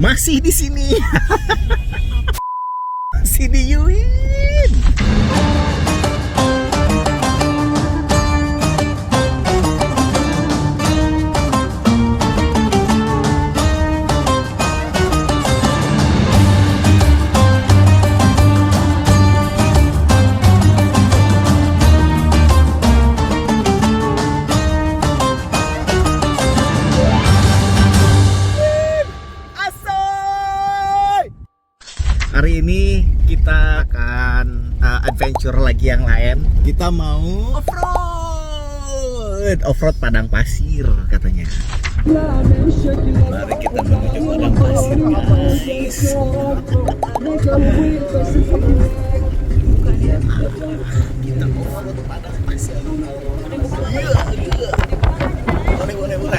Masih di sini. Sini Yuin. Hari ini kita akan adventure lagi yang lain. Kita mau off-road padang pasir katanya. Mari kita menuju padang pasir, guys. Kita off-road padang pasir. Boleh.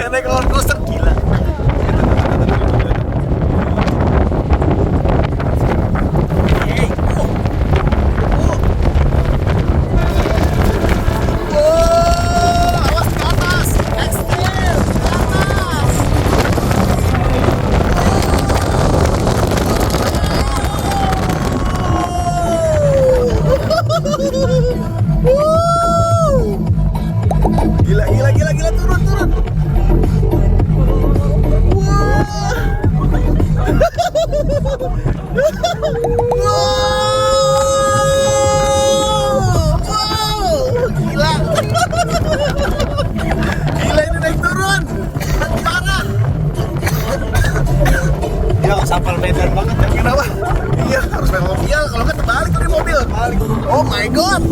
Naik roller coaster gila. Awas ke atas, ekstrem ke atas. Gila turun. Gila ini naik turun parah. Ya sampal medan banget ya. Kenapa? Iya harus main mobil, kalau nggak terbalik tuh di mobil. Oh my god.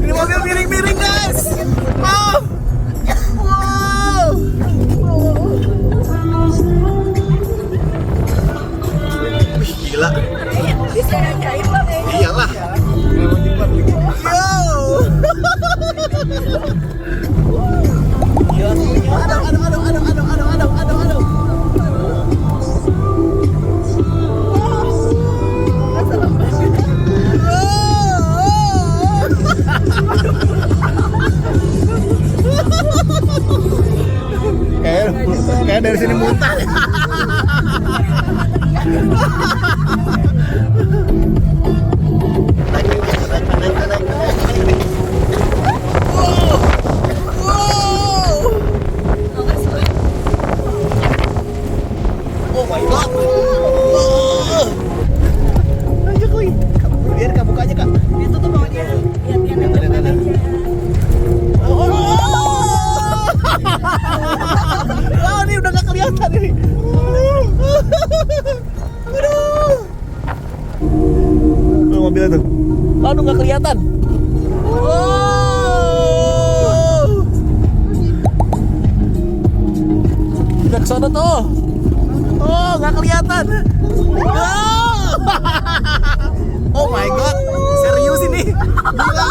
Ini mobil miring-miring guys. Wow. Wih, gila. Bisa ngajain bang ya? Iyalah. Yo. Aduh. Kayak dari sini muntah. Oh my god. Ayo kuy. Biar Kak buka aja Kak. Itu tuh mau dia lihat aja. Oh, ini udah gak kelihatan ini. Aduh. Mobilnya tuh. Aduh gak kelihatan. Wow. Udah kesana tuh. Oh gak kelihatan. Oh my god. Serius ini. Gila.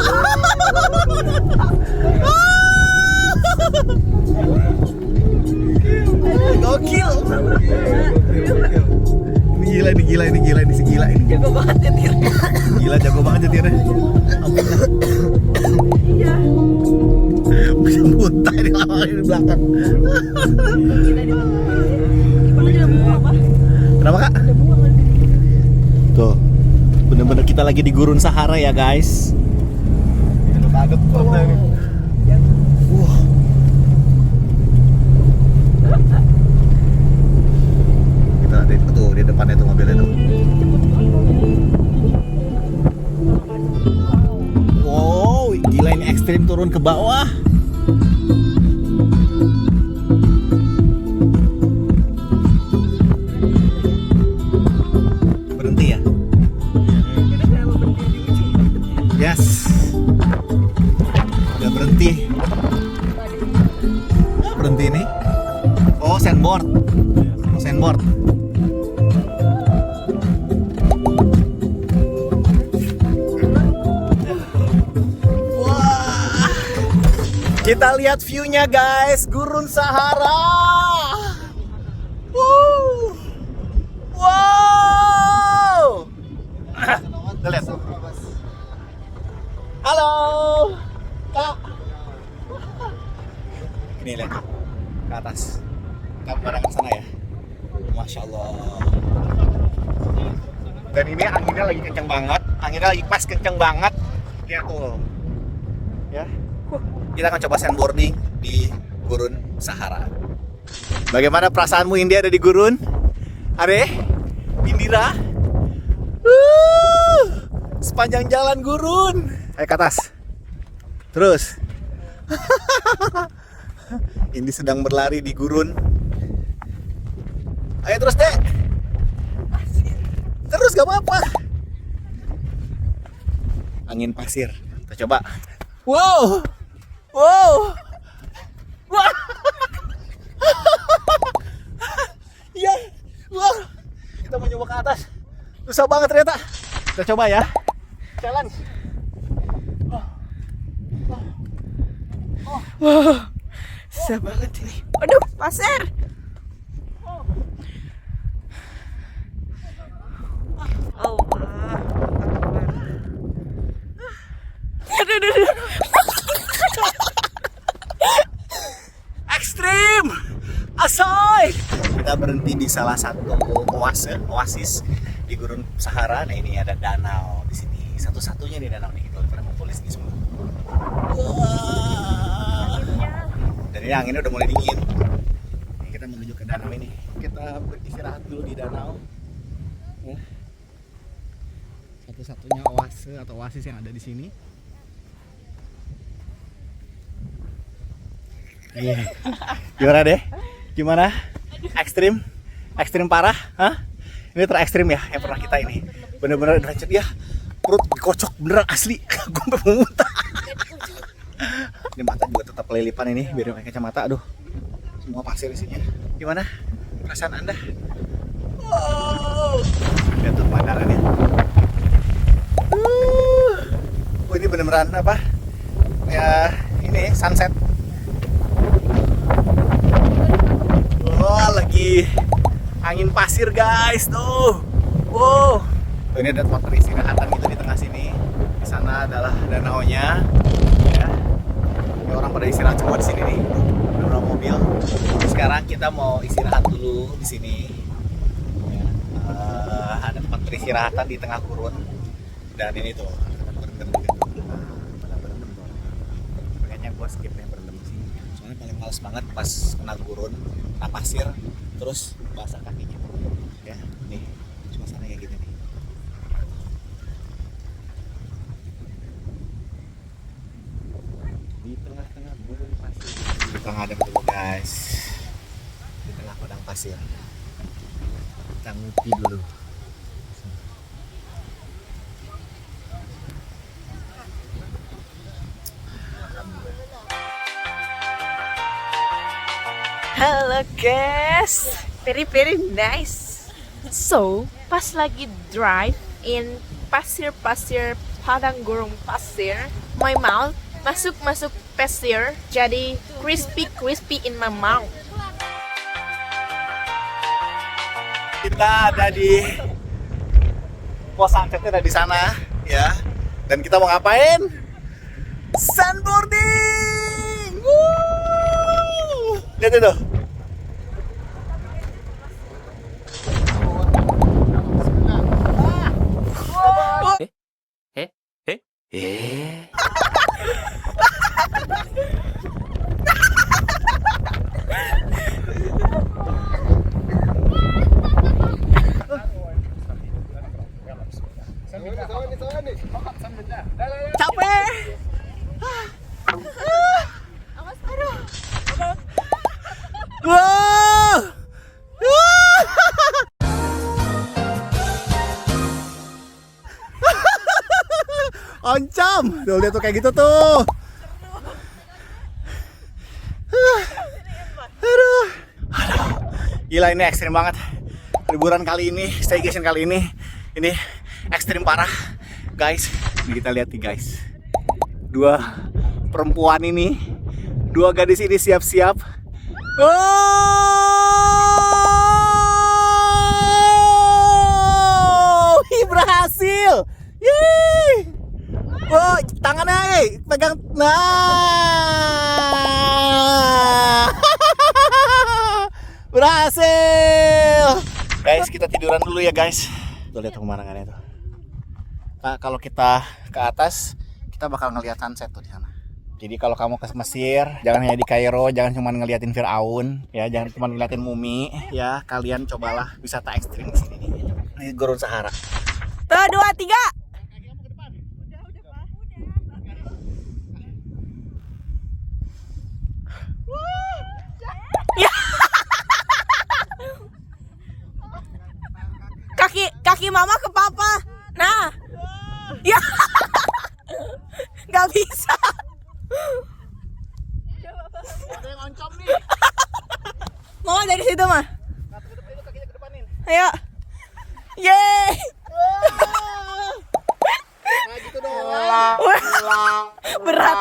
Gokil. Ini gila ini. Jago banget nyetirnya. Gila jago banget nyetirnya. Iya. Bisa muntah di belakang. Gila dia. Gimana dia bunga apa? Kenapa Kak? Ada bunga kan? Tuh. Bener-bener kita lagi di gurun Sahara ya guys. Kaget banget. Wah. turun ke bawah. Berhenti ya? Kita kenapa berhenti di ujung? Yes. Udah berhenti. Berhenti nih. Oh, sandboard. Oh, sandboard. Wah. Kita lihat view-nya guys, Gurun Sahara. Woo. Wow. Kita lihat. Halo, Kak. Ini lihat ke atas. Kita bareng ke sana ya. Masya Allah. Dan ini anginnya lagi kenceng banget. Anginnya lagi pas kenceng banget. Lihat tuh. Ya. Kita akan coba sandboarding di Gurun Sahara. Bagaimana perasaanmu India ada di Gurun? Are? Indira? Sepanjang jalan Gurun. Ayo ke atas. Terus. Ini sedang berlari di gurun. Ayo terus dek. Terus gak apa-apa. Angin pasir. Kita coba. Wow. Wow. Wah. Ya. Wah. Kita mau coba ke atas. Susah banget ternyata. Kita coba ya. Challenge. Wow, susah banget ini. Aduh, pasir. Allah. Aduh. Ekstrim. Asoy. Kita berhenti di salah satu oasis di Gurun Sahara. Nah ini ada danau di sini. Satu-satunya nih danau nih. Kita pernah ngumpul di sini semua. Dan ini anginnya udah mulai dingin. Nah, kita menuju ke danau ini. Kita beristirahat dulu di danau. Ya. Satu-satunya oase atau oasis yang ada di sini. Iya. Gimana deh? Gimana? Ekstrim? Ekstrim parah? Hah? Ini terekstrim ya yang pernah kita ini. Bener-bener adventure dia. Perut dikocok beneran asli. Gue mau muntah. Ini mata juga tetap kelilipan ini biar pakai kacamata. Aduh, semua pasir isinya. Gimana perasaan Anda? Wow. Lihat tuh pemandangannya. Oh ini beneran apa? Ya ini sunset. Wah lagi angin pasir guys tuh. Wow. Oh, ini ada tempat peristirahatan gitu di tengah sini. Di sana adalah danaunya. Ya. Orang pada istirahat semua di sini nih, beberapa mobil. Sekarang kita mau istirahat dulu di sini. Ya, ada tempat peristirahatan di tengah gurun. Dan ini tuh berendam gitu. Makanya gue skip yang berendam di sini. Soalnya paling males banget pas kena gurun, kena pasir, terus basah kakinya. Ya, nih suasana kayak gini nih. Di tengah-tengah gurun pasir. Kita ngadem dulu guys. Di tengah padang pasir. Kita ngopi dulu. Halo guys, very nice. So, pas lagi drive in pasir-pasir padang gurun pasir, my mouth masuk pasir, jadi crispy in my mouth. Kita ada di pos sunsetnya ada di sana ya. Dan kita mau ngapain? Sandboarding. Woo! Lihat itu. Capek. Wow. Oncom. Tuh lihat tuh kayak gitu tuh. Aduh. Gila ini ekstrim banget. Liburan kali ini, staycation kali ini ekstrim parah. Guys, ini kita lihat nih guys. Dua perempuan ini, dua gadis ini siap-siap. Oh, berhasil. Yeay. Oh, tangannya, pegang. Nah. Berhasil. Guys, kita tiduran dulu ya guys. Tuh lihat pemandangannya tuh. Nah, kalau kita ke atas, kita bakal ngelihat sunset tuh di sana. Jadi kalau kamu ke Mesir, jangan hanya di Kairo, jangan cuma ngeliatin Firaun, ya, jangan cuma ngeliatin mumi, ya. Kalian cobalah wisata ekstrim di sini nih. Ini Gurun Sahara. 3, 2, 3. Kaki mama ke papa. Nah. Ya. Gak bisa. Ada yang oncom nih. Mama dari situ mah. Kakinya ke depanin. Ayo. Yeay. Nah, gitu dong. Berat.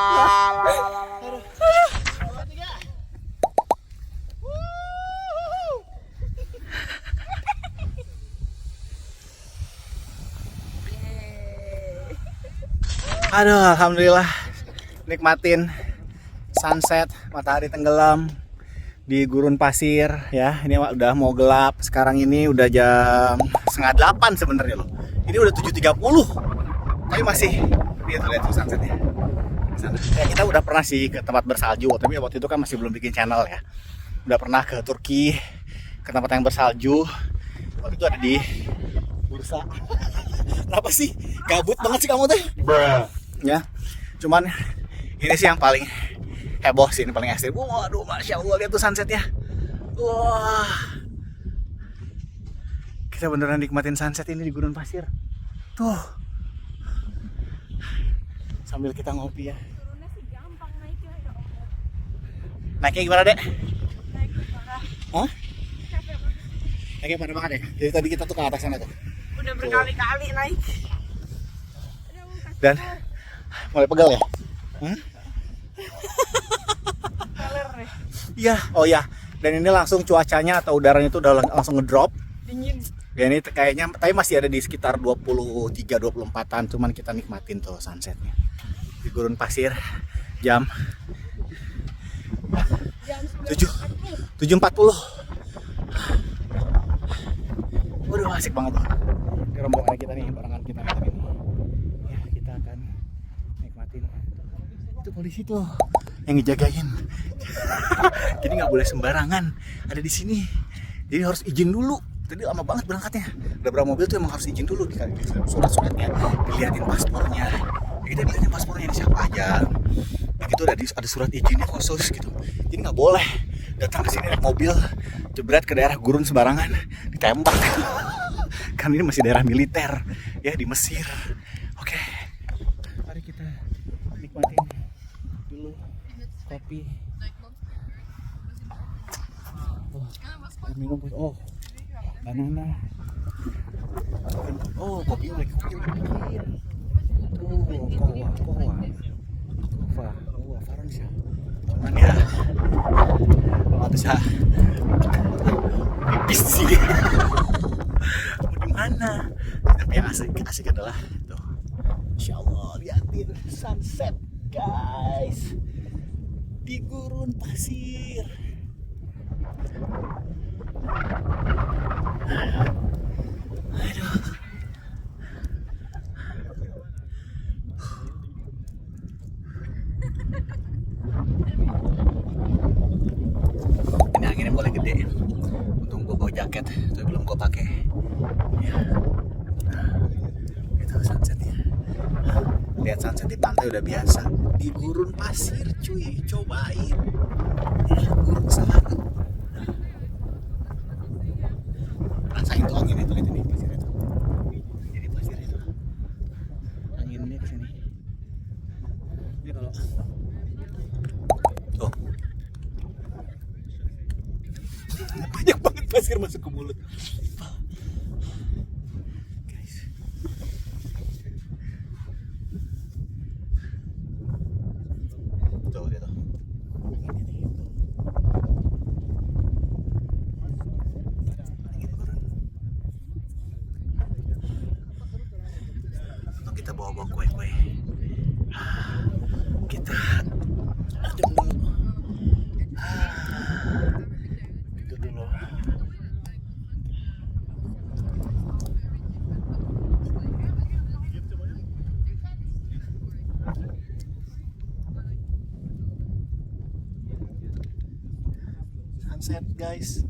Aduh, alhamdulillah nikmatin sunset, matahari tenggelam di gurun pasir ya. Ini udah mau gelap. Sekarang ini udah jam 7:30 sebenarnya loh. Ini udah 7:30. Tapi masih lihat tuh sunsetnya. Sana. Ya, kita udah pernah sih ke tempat bersalju, tapi waktu itu kan masih belum bikin channel ya. Udah pernah ke Turki, ke tempat yang bersalju. Waktu itu ada di Bursa. Kenapa sih? Gabut banget sih kamu teh. Ya, cuman ini sih yang paling heboh sih, ini paling ekstrim. Waduh, masya Allah, lihat tuh sunsetnya. Wah, kita beneran nikmatin sunset ini di gurun pasir. Tuh, sambil kita ngopi ya. Turunnya sih gampang, naiknya ya Allah. Naiknya gimana dek? Naik ke parah. Hah? Capek banget. Naiknya parah banget ya. Jadi tadi kita tuh ke atas sana tuh. Udah berkali-kali naik. Dan mulai pegal ya? Hah? Kaler deh. Iya, oh ya. Dan ini langsung cuacanya atau udaranya itu udah langsung ngedrop. Dingin. Ya ini kayaknya, tapi masih ada di sekitar 23-24an, cuman kita nikmatin tuh sunsetnya di gurun pasir jam 7:40. Waduh, asik banget tuh. Ini rombongan kita nih, barengan kita nih. Ya, kita akan nikmatin. Itu polisi tuh yang ngejagain. Jadi nggak boleh sembarangan ada di sini. Jadi harus izin dulu. Tadi lama banget berangkatnya. Udah berapa mobil tuh emang harus izin dulu, dikasih surat-suratnya, dilihatin paspornya. Ya, kita dilihatin paspornya ini siapa aja. Begitu ada surat izinnya khusus gitu. Jadi nggak boleh datang ke sini naik mobil jebret ke daerah gurun sembarangan, ditembak. Kan ini masih daerah militer ya di Mesir. Oke, mari kita nikmatin dulu kopi. Minum banana. Oh, kopi lagi bikin. Tuh, kowa, Faransah. Cuman ya, kalau bisa pipis sih. Mau di mana? Tapi yang asik adalah tuh. Insya Allah liatin sunset guys di gurun pasir. Aduh. Ini anginnya boleh gede. Untung gue bawa jaket, tapi belum gue pakai. Ya. Itu sunsetnya. Lihat sunset di pantai udah biasa. Di gurun pasir, cuy, cobain. Ya, gurun Sahara. Banyak banget pasir masuk ke mulut. Guys. Tuh dia tuh. Untuk kita bawa kue-kue. Kita adem dulu. Itu dulu. Sunset guys.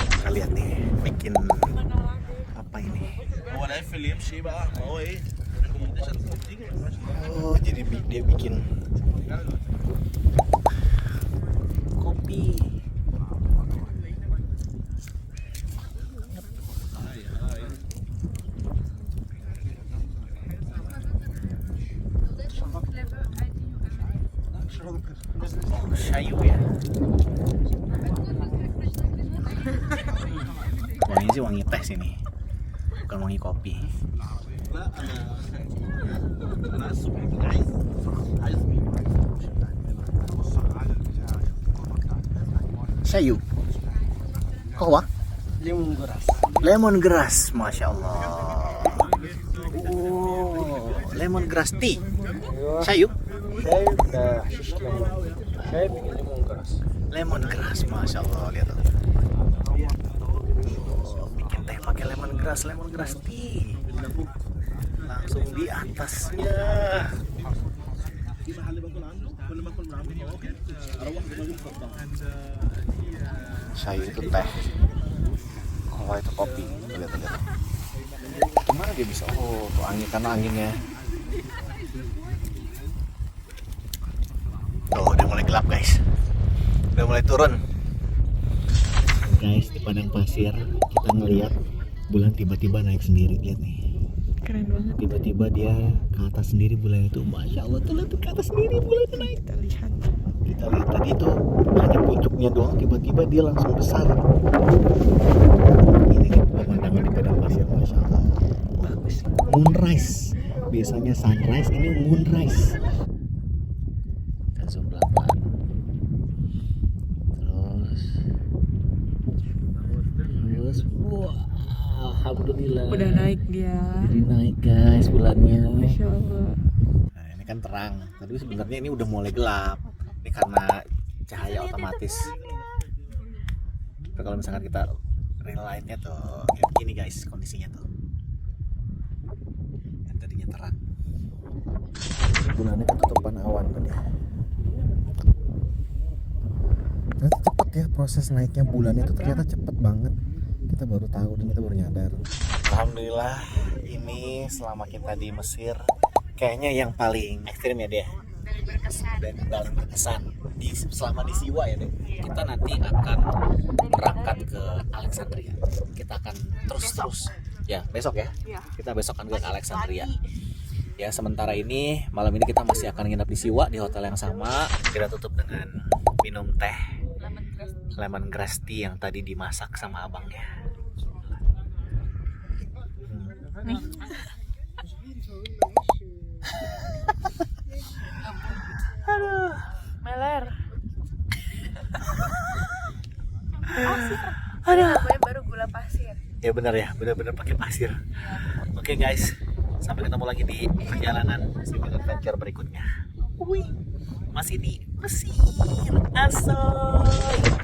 Kita lihat nih bikin apa ini? Oh, jadi dia bikin kopi. Oh, shayu ya. Wanginya sih wangi teh sini, bukan wangi kopi. Shayu. Apa? Lemongrass, masya Allah. Oh, lemongrass tea. Shayu. Lemongrass, masya Allah, lihat tuh. Bikin teh pakai lemongrass tea. Langsung di atasnya. Shayu itu teh. Kalau itu kopi, lihat. Gimana dia bisa? Oh, tuh angin, karena anginnya. Tuh, udah mulai gelap guys. Udah mulai turun. Guys, di padang pasir kita ngelihat bulan tiba-tiba naik sendiri, lihat nih. Keren banget. Tiba-tiba dia ke atas sendiri bulan itu, masya Allah tuh lihat tuh ke atas sendiri bulan itu naik. Kita lihat. Kita lihat tadi itu hanya puncuknya doang, tiba-tiba dia langsung besar. Ini nih pemandangan di padang pasir, masya Allah. Bagus. Moonrise. Biasanya sunrise, ini moonrise. Kita zoom pelan-pelan. Terus, wah, alhamdulillah. Udah naik dia. Jadi naik guys bulannya. Masya Allah. Nah, ini kan terang, tapi sebenarnya ini udah mulai gelap. Ini karena cahaya otomatis. Tapi kalau misalkan kita ring lightnya tuh kayak begini guys kondisinya tuh. Yang tadinya terang. Bulannya ketutupan awan tadi. Ternyata cepet ya proses naiknya bulan itu, ternyata cepet banget. Kita baru tahu dan kita baru nyadar. Alhamdulillah ini selama kita di Mesir kayaknya yang paling ekstrim ya dia. Dan berkesan selama di Siwa ya deh. Kita nanti akan berangkat ke Alexandria. Kita akan terus ya besok ya. Kita besok akan ke Alexandria. Ya sementara ini malam ini kita masih akan nginep di Siwa di hotel yang sama. Kita tutup dengan minum teh lemongrass tea yang tadi dimasak sama abangnya. Nih. Aduh, Meler. aduh. Baru gula pasir. Ya benar ya, benar-benar pakai pasir. Oke guys, sampai ketemu lagi di perjalanan Swimming Adventure berikutnya. Wih, masih di Mesir, asoy.